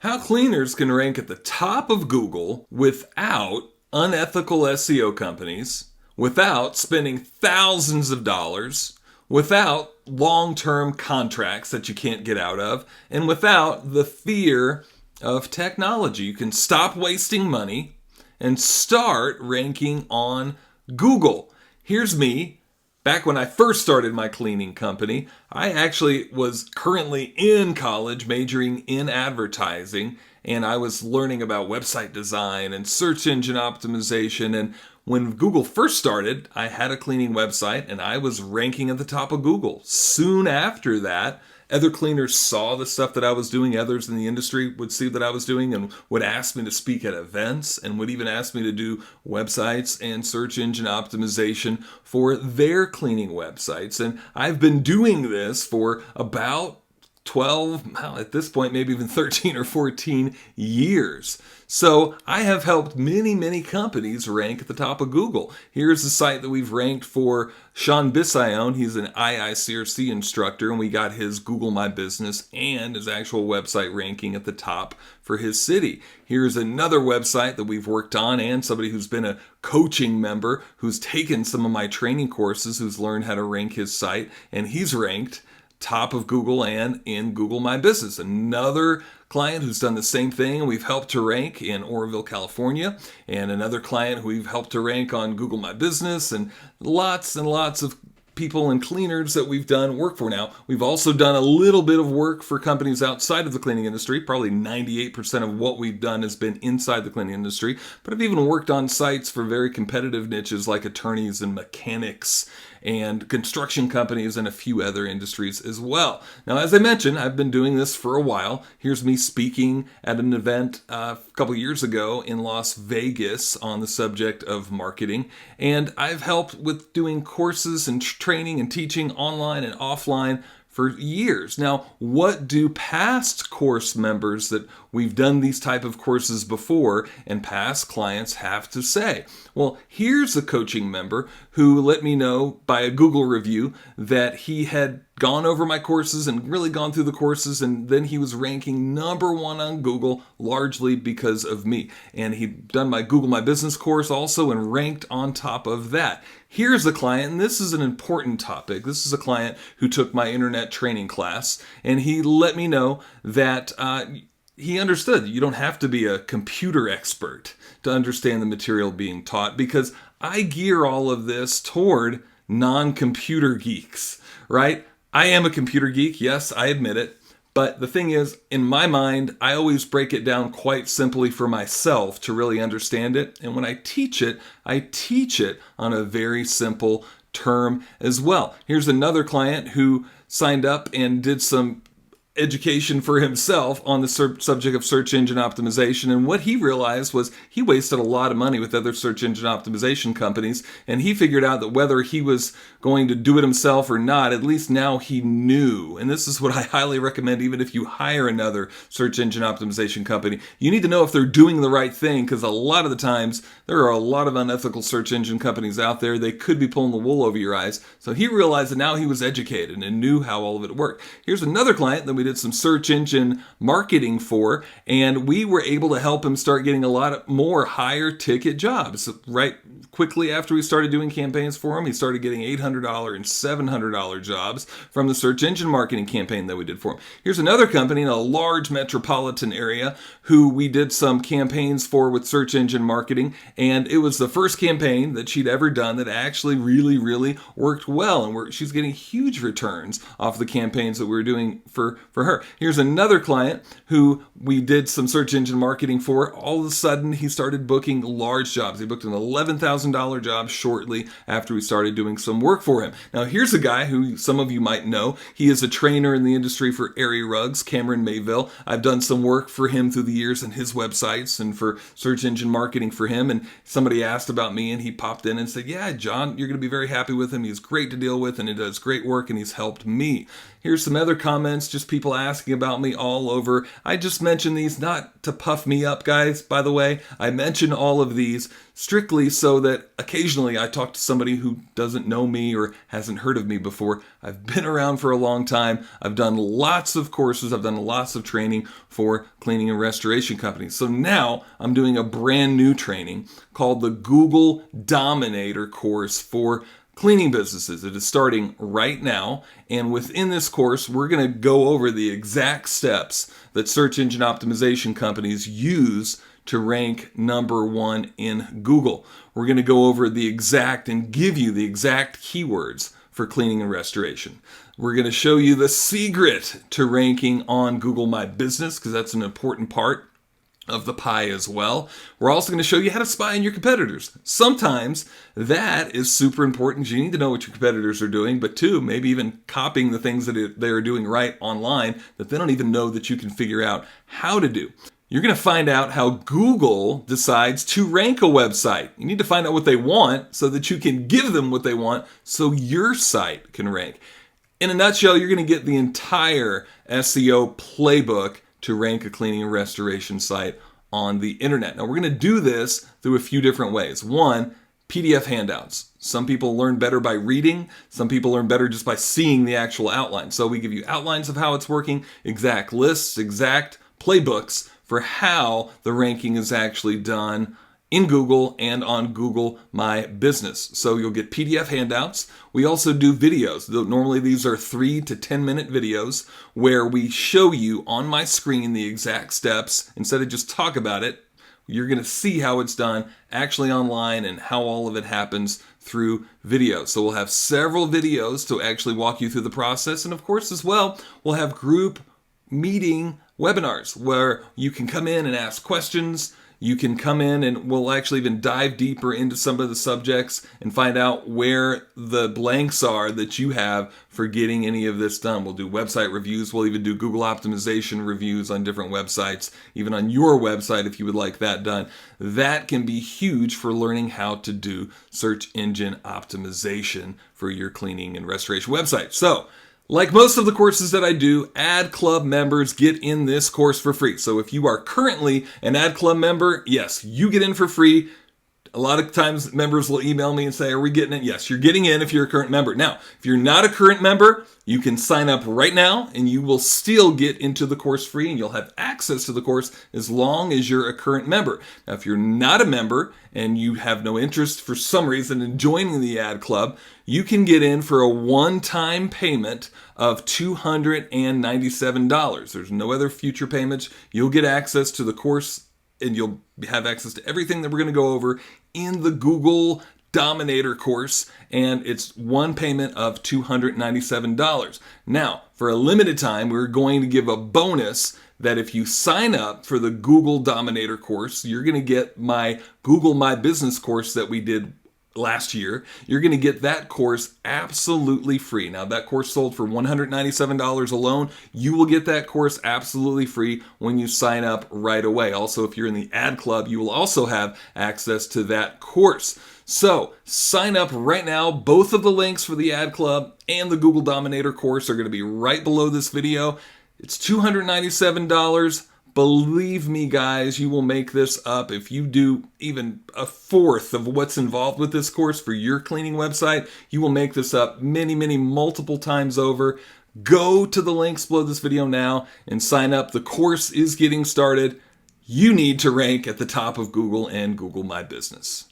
How cleaners can rank at the top of Google without unethical SEO companies, without spending thousands of dollars, without long-term contracts that you can't get out of, and without the fear of technology. You can stop wasting money and start ranking on Google. Here's me. Back when I first started my cleaning company, I actually was currently in college majoring in advertising, and I was learning about website design and search engine optimization. And when Google first started, I had a cleaning website and I was ranking at the top of Google. Soon after that, other cleaners saw the stuff that I was doing. Others in the industry would see that I was doing and would ask me to speak at events and would even ask me to do websites and search engine optimization for their cleaning websites. And I've been doing this for about 12, well, at this point, maybe even 13 or 14 years. So I have helped many companies rank at the top of Google. Here's the site that we've ranked for Sean Bissione. He's an IICRC instructor, and we got his Google My Business and his actual website ranking at the top for his city. Here's another website that we've worked on, and somebody who's been a coaching member who's taken some of my training courses, who's learned how to rank his site, and he's ranked top of Google and in Google My Business. Another client who's done the same thing, we've helped to rank in Oroville, California, and another client who we've helped to rank on Google My Business, and lots of people and cleaners that we've done work for now. We've also done a little bit of work for companies outside of the cleaning industry. Probably 98% of what we've done has been inside the cleaning industry, but I've even worked on sites for very competitive niches like attorneys and mechanics and construction companies and a few other industries as well. Now, as I mentioned, I've been doing this for a while. Here's me speaking at an event a couple years ago in Las Vegas on the subject of marketing, and I've helped with doing courses and training and teaching online and offline for years. Now, what do past course members that we've done these type of courses before and past clients have to say? Well, here's a coaching member who let me know by a Google review that he had gone over my courses and really gone through the courses, and then he was ranking number one on Google largely because of me. And he'd done my Google My Business course also and ranked on top of that. Here's a client, and this is an important topic. This is a client who took my internet training class, and he let me know that he understood you don't have to be a computer expert to understand the material being taught, because I gear all of this toward non-computer geeks, right? I am a computer geek, yes, I admit it. But the thing is, in my mind, I always break it down quite simply for myself to really understand it. And when I teach it on a very simple term as well. Here's another client who signed up and did some education for himself on the subject of search engine optimization, and what he realized was he wasted a lot of money with other search engine optimization companies, and he figured out that whether he was going to do it himself or not, at least now he knew. And this is what I highly recommend. Even if you hire another search engine optimization company, you need to know if they're doing the right thing, because a lot of the times there are a lot of unethical search engine companies out there. They could be pulling the wool over your eyes. So he realized that now he was educated and knew how all of it worked. Here's another client that we did some search engine marketing for, and we were able to help him start getting a lot more higher ticket jobs. Right quickly after we started doing campaigns for him, he started getting $800 and $700 jobs from the search engine marketing campaign that we did for him. Here's another company in a large metropolitan area who we did some campaigns for with search engine marketing, and it was the first campaign that she'd ever done that actually really worked well, and she's getting huge returns off the campaigns that we were doing for her. Here's another client who we did some search engine marketing for. All of a sudden, he started booking large jobs. He booked an $11,000 job shortly after we started doing some work for him. Now, here's a guy who some of you might know. He is a trainer in the industry for area rugs, Cameron Mayville. I've done some work for him through the years and his websites and for search engine marketing for him. And somebody asked about me, and he popped in and said, "Yeah, John, you're going to be very happy with him. He's great to deal with, and he does great work, and he's helped me." Here's some other comments, just people people asking about me all over. I just mention these not to puff me up, guys, by the way. I mention all of these strictly so that occasionally I talk to somebody who doesn't know me or hasn't heard of me before. I've been around for a long time. I've done lots of courses. I've done lots of training for cleaning and restoration companies. So now I'm doing a brand new training called the Google Dominator course for cleaning businesses. It is starting right now, and within this course, we're going to go over the exact steps that search engine optimization companies use to rank #1 in Google. We're going to go over the exact and give you the exact keywords for cleaning and restoration. We're going to show you the secret to ranking on Google My Business, because that's an important part of the pie as well. We're also going to show you how to spy on your competitors. Sometimes that is super important. You need to know what your competitors are doing, but two, maybe even copying the things that they're doing right online that they don't even know that you can figure out how to do. You're going to find out how Google decides to rank a website. You need to find out what they want so that you can give them what they want so your site can rank. In a nutshell, you're going to get the entire SEO playbook to rank a cleaning and restoration site on the internet. Now, we're going to do this through a few different ways. One, PDF handouts. Some people learn better by reading. Some people learn better just by seeing the actual outline. So we give you outlines of how it's working, exact lists, exact playbooks for how the ranking is actually done in Google and on Google My Business. So you'll get PDF handouts. We also do videos. Normally these are 3 to 10 minute videos where we show you on my screen the exact steps. Instead of just talk about it, you're going to see how it's done actually online and how all of it happens through video. So we'll have several videos to actually walk you through the process. And of course as well, we'll have group meeting webinars where you can come in and ask questions. You can come in and we'll actually even dive deeper into some of the subjects and find out where the blanks are that you have for getting any of this done. We'll do website reviews. We'll even do Google optimization reviews on different websites, even on your website if you would like that done. That can be huge for learning how to do search engine optimization for your cleaning and restoration website. So, like most of the courses that I do, Ad Club members get in this course for free. So if you are currently an Ad Club member, yes, you get in for free. A lot of times members will email me and say, are we getting it? Yes, you're getting in if you're a current member. Now, if you're not a current member, you can sign up right now and you will still get into the course free and you'll have access to the course as long as you're a current member. Now, if you're not a member and you have no interest for some reason in joining the Ad Club, you can get in for a one-time payment of $297. There's no other future payments. You'll get access to the course and you'll have access to everything that we're going to go over in the Google Dominator course, and it's one payment of $297. Now, for a limited time, we're going to give a bonus that if you sign up for the Google Dominator course, you're going to get my Google My Business course that we did last year. You're going to get that course absolutely free. Now, that course sold for $197 alone. You will get that course absolutely free when you sign up right away. Also, if you're in the Ad Club, you will also have access to that course. So, sign up right now. Both of the links for the Ad Club and the Google Dominator course are going to be right below this video. It's $297. Believe me, guys, you will make this up. If you do even a fourth of what's involved with this course for your cleaning website, you will make this up multiple times over. Go to the links below this video now and sign up. The course is getting started. You need to rank at the top of Google and Google My Business.